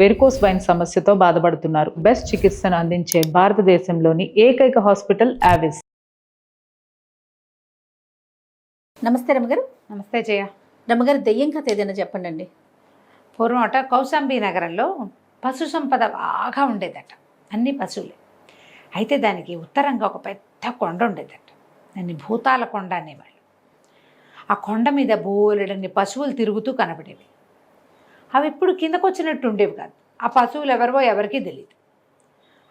Varicose wine సమస్యతో బాధపడుతున్నారు. Best చికిత్సను అందించే భారతదేశంలోని ఏకైక హాస్పిటల్ ఆవిస్. నమస్తే రమ్మగారు. నమస్తే జయ. రమ్మగారు, దెయ్యం కథ ఏదైనా చెప్పండి అండి. పూర్వం అట కౌశాంబి నగరంలో పశు సంపద బాగా ఉండేదట. అన్ని పశువులే. అయితే దానికి ఉత్తరంగా ఒక పెద్ద కొండ ఉండేదట. దాన్ని భూతాల కొండ అనేవాళ్ళు. ఆ కొండ మీద బోలెడన్ని పశువులు తిరుగుతూ కనబడేవి. అవి ఎప్పుడు కిందకు వచ్చినట్టు ఉండేవి కాదు. ఆ పశువులు ఎవరో ఎవరికీ తెలియదు.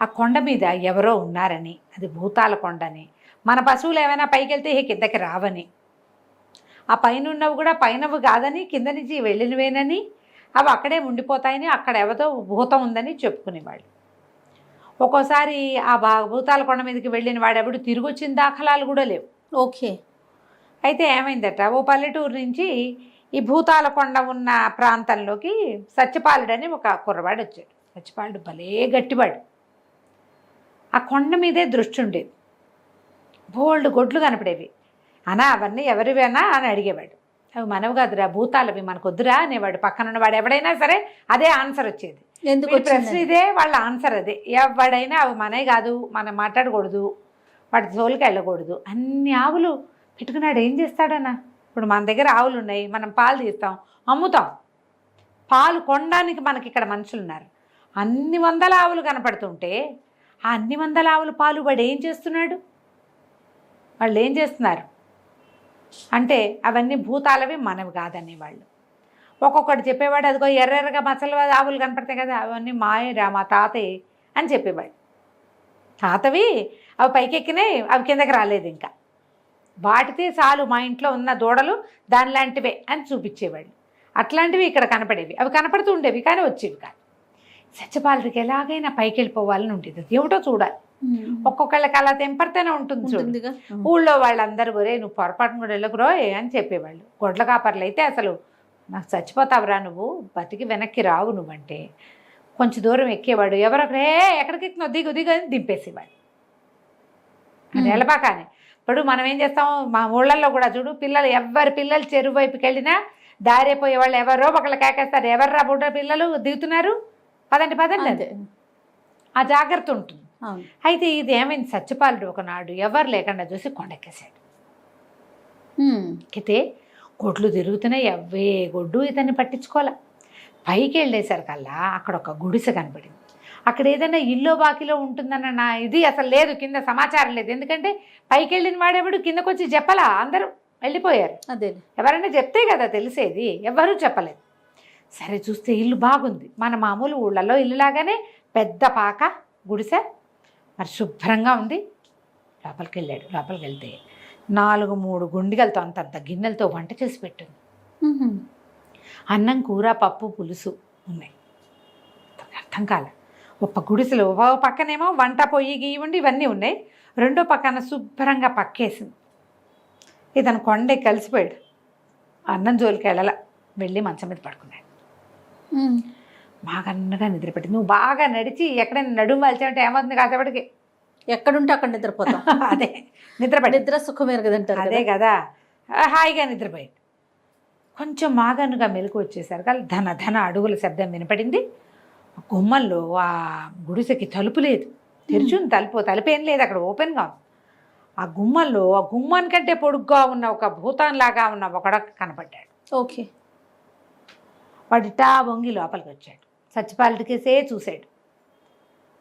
ఆ కొండ మీద ఎవరో ఉన్నారని, అది భూతాల కొండ అని, మన పశువులు ఏమైనా పైకి వెళ్తే కిందకి రావని, ఆ పైన ఉన్నవి కూడా పైనవి కాదని, కింద నుంచి వెళ్ళినవేనని, అవి అక్కడే ఉండిపోతాయని, అక్కడ ఎవరో భూతం ఉందని చెప్పుకునేవాళ్ళు. ఒక్కోసారి ఆ భూతాల కొండ మీదకి వెళ్ళిన వాడెవడు తిరిగి వచ్చిన దాఖలాలు కూడా లేవు. ఓకే. అయితే ఏమైందట, ఓ పల్లెటూరు నుంచి ఈ భూతాల కొండ ఉన్న ప్రాంతంలోకి సత్యపాలుడని ఒక కుర్రవాడు వచ్చాడు. సత్యపాలుడు భలే గట్టివాడు. ఆ కొండ మీదే దృష్టి ఉండేది. బోల్డ్ గొడ్లు కనపడేవి. అనా అవన్నీ ఎవరివేనా అని అడిగేవాడు. అవి మనవి కాదురా, భూతాలవి, మనకు వద్దురా అనేవాడు. పక్కన ఉన్నవాడు ఎవడైనా సరే అదే ఆన్సర్ వచ్చేది. ఎందుకు ప్రశ్న ఇదే, వాళ్ళ ఆన్సర్ అదే. ఎవడైనా అవి మనవి కాదు, మనం మాట్లాడకూడదు, వాటి జోలికి వెళ్ళకూడదు. అన్ని ఆవులు పెట్టుకున్నాడు. ఏం చేస్తాడన్నా? ఇప్పుడు మన దగ్గర ఆవులు ఉన్నాయి, మనం పాలు తీస్తాం, అమ్ముతాం. పాలు కొనడానికి మనకి ఇక్కడ మనుషులు ఉన్నారు. అన్ని వందల ఆవులు కనపడుతుంటే ఆ అన్ని వందల ఆవులు పాలు వాడు ఏం చేస్తున్నాడు? వాళ్ళు ఏం చేస్తున్నారు అంటే అవన్నీ భూతాలవి, మనవి కాదనేవాళ్ళు. ఒక్కొక్కటి చెప్పేవాడు. అదిగో ఎర్రెర్రగా మచ్చల ఆవులు కనపడతాయి కదా, అవన్నీ మాయరా, మా తాతయ్య అని చెప్పేవాడు. తాతవి, అవి పైకి ఎక్కినాయి, అవి కిందకి రాలేదు. ఇంకా వాటితే చాలు, మా ఇంట్లో ఉన్న దూడలు దానిలాంటివే అని చూపించేవాళ్ళు. అట్లాంటివి ఇక్కడ కనపడేవి. అవి కనపడుతూ ఉండేవి కానీ వచ్చేవి కాదు. సత్యపాలుడికి ఎలాగైనా పైకి వెళ్ళిపోవాలని ఉండేది. ఏమిటో చూడాలి. ఒక్కొక్కళ్ళకి అలా తెంపడితేనే ఉంటుంది చూడు. ఊళ్ళో వాళ్ళందరూ ఒరే నువ్వు పొరపాటును కూడా వెళ్ళకురోయ్ అని చెప్పేవాళ్ళు. గొడ్ల కాపర్లు అయితే అసలు నాకు చచ్చిపోతావురా నువ్వు, బతికి వెనక్కి రావు నువ్వంటే కొంచెం దూరం ఎక్కేవాడు. ఎవరొకరే ఎక్కడికి ఎక్కినా దిగు దిగు అని దింపేసేవాడు. అది ఎలపాకానే. ఇప్పుడు మనం ఏం చేస్తాం, మా ఊళ్ళల్లో కూడా చూడు, పిల్లలు ఎవరి పిల్లలు చెరువు వైపుకి వెళ్ళినా దారిపోయే వాళ్ళు ఎవరో ఒకళ్ళు కేకేస్తారు. ఎవర్రా బుడ్డ పిల్లలు దిగుతున్నారు, పదండి పదండి అంతే. ఆ జాగ్రత్త ఉంటుంది. అయితే ఇది ఏమైంది, సత్యపాలుడు ఒకనాడు ఎవరు లేకుండా చూసి కొండెక్కేశాడు. అయితే గొడ్లు తిరుగుతున్నాయి, అవే గొడ్డు ఇతన్ని పట్టించుకోలే. పైకి వెళ్ళేసరికల్లా అక్కడ ఒక గుడిసె కనపడింది. అక్కడ ఏదైనా ఇల్లు బాకిలో ఉంటుందన్న ఇది అసలు లేదు, కింద సమాచారం లేదు. ఎందుకంటే పైకి వెళ్ళిన వాడెవడు కిందకు వచ్చి చెప్పలా, అందరూ వెళ్ళిపోయారు. అదే ఎవరైనా చెప్తే కదా తెలిసేది, ఎవరూ చెప్పలేదు. సరే చూస్తే ఇల్లు బాగుంది, మన మామూలు ఊళ్ళల్లో ఇల్లులాగానే పెద్ద పాక గుడిసె, మరి శుభ్రంగా ఉంది. లోపలికి వెళ్ళాడు. లోపలికి వెళ్తే 4-3 గుండిగలతో అంతంత గిన్నెలతో వంట చేసి పెట్టింది. అన్నం, కూర, పప్పు, పులుసు ఉన్నాయి. అర్థం కాలే. ఒక గుడిసెలో ఒక పక్కనేమో వంట పొయ్యి గీయండి ఇవన్నీ ఉన్నాయి, రెండో పక్కన శుభ్రంగా పక్కేసింది. ఇతను కొండే కలిసిపోయాడు. అన్నం జోలికి వెళ్ళాల, వెళ్ళి మంచం మీద పడుకున్నాడు. బాగా అన్నగా నిద్రపెట్టి, నువ్వు బాగా నడిచి ఎక్కడైనా నడుము వాల్చామంటే ఏమవుతుంది, కాసేపటికి ఎక్కడుంటే అక్కడ నిద్రపోతాం. అదే నిద్రపడి, నిద్ర సుఖమేరు కదంటారు. అదే కదా. హాయిగా నిద్రపోయాడు. కొంచెం మాగనుగా మెలకు వచ్చేసరికి ధన ధన అడుగుల శబ్దం వినపడింది. గుమ్మంలో ఆ గుడిసెకి తలుపు లేదు, తెరిచుంది. తలుపేం లేదు అక్కడ, ఓపెన్గా ఉంది. ఆ గుమ్మంలో ఆ గుమ్మానికంటే పొడుగ్గా ఉన్న ఒక భూతంలాగా ఉన్న ఒకడ కనపడ్డాడు. ఓకే. వాడిటా వంగి లోపలికి వచ్చాడు. సత్యపాలుడికేసే చూశాడు.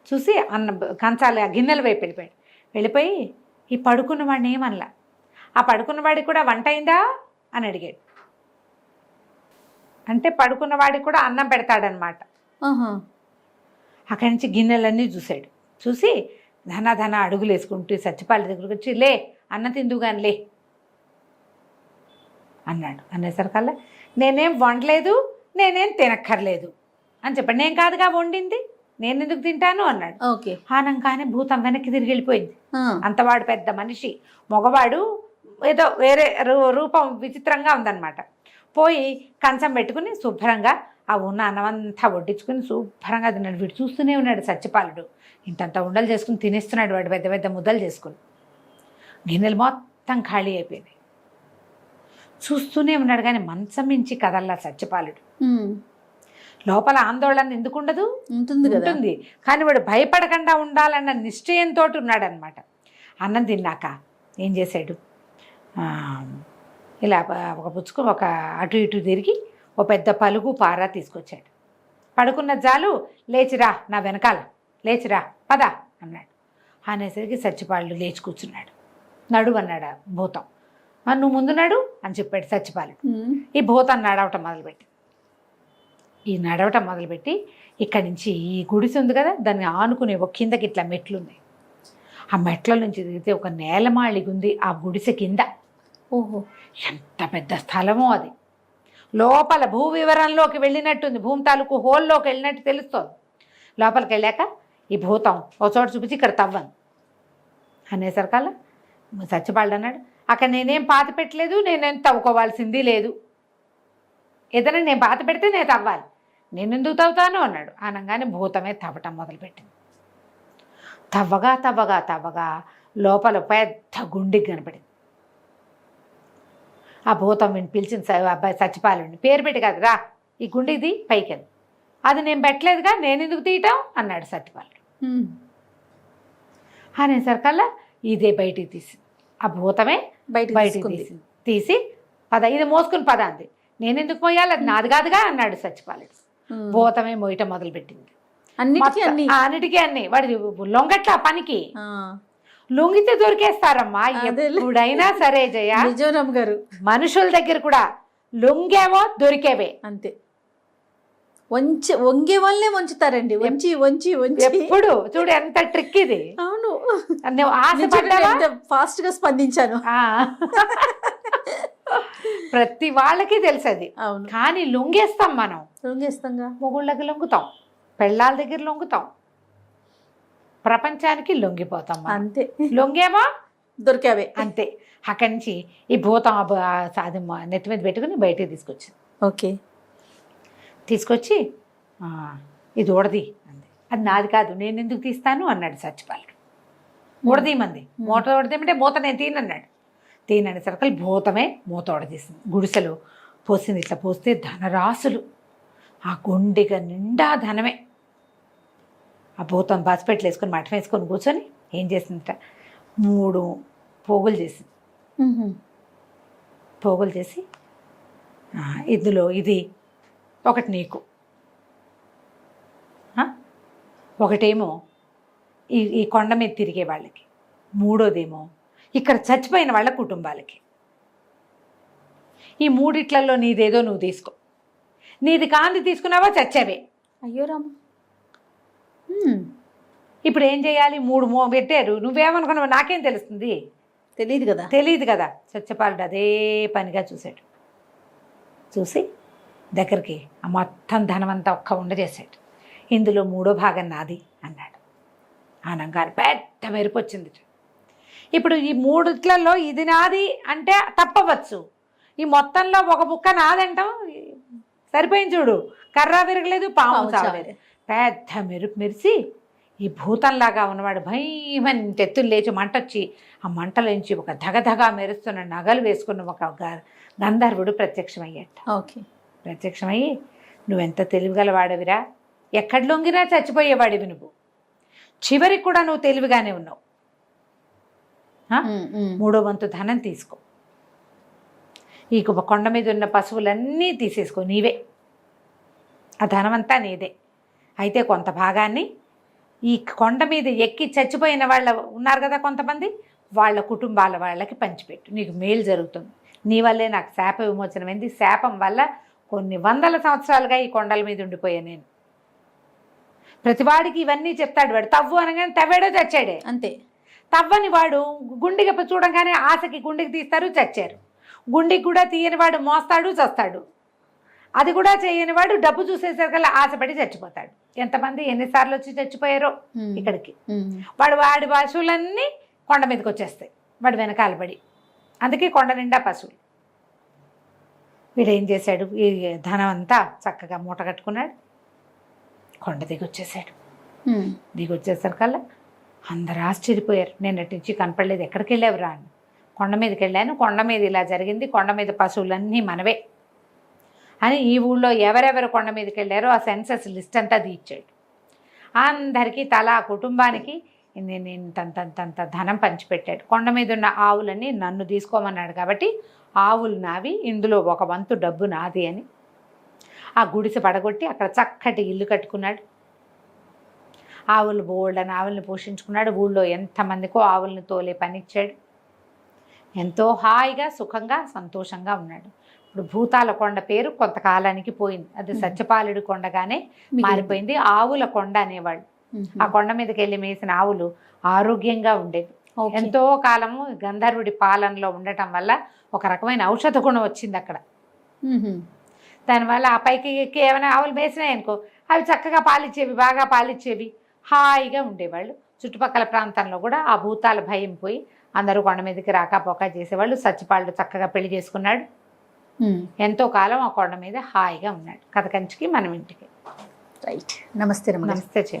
చూసి కంచాలు ఆ గిన్నెల వైపు వెళ్ళిపోయాడు. వెళ్ళిపోయి ఈ పడుకున్న వాడిని ఏమనలా. ఆ పడుకున్నవాడికి కూడా వంట అయిందా అని అడిగాడు. అంటే పడుకున్నవాడికి కూడా అన్నం పెడతాడనమాట. అక్కడి నుంచి గిన్నెలన్నీ చూశాడు. చూసి ధన ధన అడుగులు వేసుకుంటూ సత్యపాలుడి దగ్గరికి వచ్చి, లే అన్నం తిందు కానీ లే అన్నాడు. అనేసరికల్లా నేనేం వండలేదు, నేనేం తినక్కర్లేదు అని చెప్పాడు. నేను కాదుగా వండింది, నేను ఎందుకు తింటాను అన్నాడు. ఓకే. ఆనంగానే భూతం వెనక్కి తిరిగి వెళ్ళిపోయింది. అంతవాడు పెద్ద మనిషి, మగవాడు, ఏదో వేరే రూపం విచిత్రంగా ఉందన్నమాట. పోయి కంచం పెట్టుకుని శుభ్రంగా ఆ ఉన్న అన్నమంతా వడ్డించుకుని శుభ్రంగా తిన్నాడు. వీడు చూస్తూనే ఉన్నాడు. సత్యపాలుడు ఇంతంత ఉండలు చేసుకుని తినేస్తున్నాడు. వాడు పెద్ద పెద్ద ముద్దలు చేసుకుని. గిన్నెలు మొత్తం ఖాళీ అయిపోయినాయి. చూస్తూనే ఉన్నాడు కానీ మంచం మించి కదల్లా సత్యపాలుడు. లోపల ఆందోళన ఎందుకు ఉండదు? ఉంటుంది కదా. ఉంటుంది. కానీ వాడు భయపడకుండా ఉండాలన్న నిశ్చయంతో ఉన్నాడనమాట. అన్నం తిన్నాక ఏం చేశాడు, ఇలా ఒక పుచ్చుకు ఒక అటు ఇటు తిరిగి ఒక పెద్ద పలుగు పార తీసుకొచ్చాడు. పడుకున్న జాలు, లేచిరా నా వెనకాల, లేచిరా పద అన్నాడు. అనేసరికి సచ్చిపాళ్ళు లేచి కూర్చున్నాడు. నడు అన్నాడు భూతం. నువ్వు ముందు నడు అని చెప్పాడు సచ్చిపాలు. ఈ భూతం నడవటం మొదలుపెట్టి ఇక్కడి నుంచి ఈ గుడిసె ఉంది కదా, దాన్ని ఆనుకునే ఒక కిందకి ఇట్లా మెట్లు ఉన్నాయి. ఆ మెట్ల నుంచి దిగితే ఒక నేలమాళిగా ఉంది ఆ గుడిసె కింద. ఓహో, ఎంత పెద్ద స్థలమో అది. లోపల భూ వివరంలోకి వెళ్ళినట్టుంది, భూమి తాలూకు హోల్లోకి వెళ్ళినట్టు తెలుస్తుంది. లోపలికి వెళ్ళాక ఈ భూతం ఒక చోట చూపించి ఇక్కడ తవ్వను అనేసరికల్లా సచ్చిపాళ్ళు అన్నాడు, అక్కడ నేనేం పాత పెట్టలేదు, నేనేం తవ్వుకోవాల్సింది లేదు. ఏదైనా నేను పాత పెడితే నేను తవ్వాలి, నేను ఎందుకు తవ్వుతాను అన్నాడు. అనగానే భూతమే తవ్వటం మొదలుపెట్టింది. తవ్వగా తవ్వగా తవ్వగా లోపల పెద్ద గుండికి కనపడింది. ఆ భూతం విని పిలిచింది అబ్బాయి సచ్చిపాలుని, పేరు పెట్టి కాదు, రా ఈ గుండిది పైకి. అది నేను పెట్టలేదుగా, నేను ఎందుకు తీయటం అన్నాడు సత్యపాలు. అనేసరికల్లా ఇదే బయటికి తీసింది. ఆ భూతమే బయటికి తీసి పద, ఇది మోసుకుని పద అంది. నేను ఎందుకు మోయాలి, అది నాది కాదుగా అన్నాడు సచ్చిపాలుడు. భూతమే మోయటం మొదలుపెట్టింది. అన్నిటికీ అన్ని వాడి లొంగట్ల పనికి. లొంగితే దొరికేస్తారమ్మా ఎప్పుడైనా సరే జయ. నిజం గారు, మనుషుల దగ్గర కూడా లొంగేవో దొరికేవే అంతే. వంగే వాళ్ళే వంచుతారండి, వంచి వంచి వంచి. ఎప్పుడు చూడు ఎంత ట్రిక్ ఇది. అవును, ఆశపడ్డా ఫాస్ట్ గా స్పందించాను. ప్రతి వాళ్ళకి తెలుసు అది. అవును, కానీ లొంగేస్తాం మనం. లొంగేస్తాంగా, మొగుళ్ళకి లొంగుతాం, పెళ్ళాల దగ్గర లొంగుతాం, ప్రపంచానికి లొంగిపోతాం అంతే. లొంగేమో దొరికావే అంతే. అక్కడి నుంచి ఈ భూతం అది నెత్తి మీద పెట్టుకుని బయటికి తీసుకొచ్చింది. ఓకే, తీసుకొచ్చి ఇది ఊడది అంది. అది నాది కాదు, నేను ఎందుకు తీస్తాను అన్నాడు సచ్చిపాలుడు. ఊడదీమంది. మూత ఊడదీమంటే మూత నేను తీనన్నాడు. తీనని సరకలు భూతమే మూత ఊడదీసింది. గుడిసెలో పోసింది. ఇట్లా పోస్తే ధనరాశులు, ఆ గుండెగ నిండా ధనమే. ఆ భూతం బాసిపెట్లు వేసుకొని మఠం వేసుకొని కూర్చొని ఏం చేసిందిట, 3 పోగులు చేసింది. పోగులు చేసి ఇందులో ఇది ఒకటి నీకు, ఒకటేమో ఈ కొండ మీద తిరిగే వాళ్ళకి, మూడోదేమో ఇక్కడ చచ్చిపోయిన వాళ్ళ కుటుంబాలకి. ఈ 3 నీదేదో నువ్వు తీసుకో. నీది కాంతి తీసుకున్నావా చచ్చావే. అయ్యో రామ. ఇప్పుడు ఏం చేయాలి, 3 పెట్టారు. నువ్వేమనుకున్నావు నాకేం తెలుస్తుంది, తెలియదు కదా. సత్యపాలుడు అదే పనిగా చూశాడు. చూసి దగ్గరికి ఆ మొత్తం ధనమంతా ఒక్క ఉండ చేశాడు. ఇందులో 3వ భాగం నాది అన్నాడు. ఆనంగానే పెద్ద మెరుపు వచ్చింది. ఇప్పుడు ఈ 3 ఇది నాది అంటే తప్పవచ్చు, ఈ మొత్తంలో ఒక బుక్క నాదంటాం సరిపోయింది. చూడు, కర్ర విరగలేదు, పాము చావలేదు. పెద్ద మెరుపు మెరిసి ఈ భూతంలాగా ఉన్నవాడు భయమని తెత్తులు లేచి మంటొచ్చి ఆ మంటలోంచి ఒక ధగధగా మెరుస్తున్న నగలు వేసుకున్న ఒక గంధర్వుడు ప్రత్యక్షమయ్యాట. ఓకే, ప్రత్యక్షమయ్యి, నువ్వెంత తెలివిగలవాడవిరా, ఎక్కడ లొంగినా చచ్చిపోయేవాడివి నువ్వు, చివరికి కూడా నువ్వు తెలివిగానే ఉన్నావు. 3వ వంతు ధనం తీసుకో, ఈ కొండ మీద ఉన్న పశువులన్నీ తీసేసుకో, నీవే, ఆ ధనమంతా నీదే. అయితే కొంత భాగాన్ని ఈ కొండ మీద ఎక్కి చచ్చిపోయిన వాళ్ళ ఉన్నారు కదా కొంతమంది, వాళ్ళ కుటుంబాల వాళ్ళకి పంచిపెట్టు, నీకు మేలు జరుగుతుంది. నీ వల్లే నాకు శాప విమోచనమైంది. శాపం వల్ల కొన్ని 100 సంవత్సరాలుగా ఈ కొండల మీద ఉండిపోయాను నేను. ప్రతివాడికి ఇవన్నీ చెప్తాడు వాడు. తవ్వు అనగానే తవ్వాడో చచ్చాడే అంతే. తవ్వని వాడు గుండెకి చూడంగానే ఆశకి గుండెకి తీస్తారు, చచ్చారు. గుండెకి కూడా తీయని వాడు మోస్తాడు, చస్తాడు. అది కూడా చేయని వాడు డబ్బు చూసేసరికల్లా ఆశపడి చచ్చిపోతాడు. ఎంతమంది ఎన్నిసార్లు వచ్చి చచ్చిపోయారో ఇక్కడికి. వాడి పశువులన్నీ కొండ మీదకి వచ్చేస్తాయి వాడు వెనకాల పడి. అందుకే కొండ నిండా పశువులు. వీడు ఏం చేశాడు, ఈ ధనం అంతా చక్కగా మూట కట్టుకున్నాడు, కొండ దిగొచ్చేసాడు. దిగొచ్చేసరికల్లా అందరూ ఆశ్చర్యపోయారు. నిన్నటి నుంచి కనపడలేదు, ఎక్కడికి వెళ్ళావురా అని. కొండ మీదకి వెళ్ళాను, కొండ మీద ఇలా జరిగింది, కొండ మీద పశువులన్నీ మనవే. అని ఈ ఊళ్ళో ఎవరెవరు కొండ మీదకి వెళ్ళారో ఆ సెన్సస్ లిస్ట్ అంతా తీర్చాడు. అందరికీ తలా కుటుంబానికి నేను ఇంతంత ధనం పంచిపెట్టాడు. కొండ మీద ఉన్న ఆవులన్నీ నన్ను తీసుకోమన్నాడు కాబట్టి ఆవులు నావి, ఇందులో ఒక వంతు డబ్బు నాది అని ఆ గుడిసె పడగొట్టి అక్కడ చక్కటి ఇల్లు కట్టుకున్నాడు. ఆవులు బోల్డని ఆవుల్ని పోషించుకున్నాడు. ఊళ్ళో ఎంతమందికో ఆవుల్ని తోలే పనిచ్చాడు. ఎంతో హాయిగా సుఖంగా సంతోషంగా ఉన్నాడు. ఇప్పుడు భూతాల కొండ పేరు కొంతకాలానికి పోయింది. అది సత్యపాలుడి కొండగానే మారిపోయింది. ఆవుల కొండ అనేవాళ్ళు. ఆ కొండ మీదకి వెళ్ళి మేసిన ఆవులు ఆరోగ్యంగా ఉండేవి. ఎంతో కాలము గంధర్వుడి పాలనలో ఉండటం వల్ల ఒక రకమైన ఔషధ గుణం వచ్చింది అక్కడ. దానివల్ల ఆ పైకి ఎక్కి ఏమైనా ఆవులు మేసినాయి అనుకో, అవి చక్కగా పాలిచ్చేవి, బాగా పాలిచ్చేవి, హాయిగా ఉండేవాళ్ళు. చుట్టుపక్కల ప్రాంతంలో కూడా ఆ భూతాల భయం పోయి అందరూ కొండ మీదకి రాకపోక చేసేవాళ్ళు. సత్యపాలుడు చక్కగా పెళ్లి చేసుకున్నాడు. ఎంతో కాలం ఆ కొండ మీద హాయిగా ఉన్నాడు. కథ కంచికి మనం ఇంటికి. రైట్. నమస్తే. నమస్తే.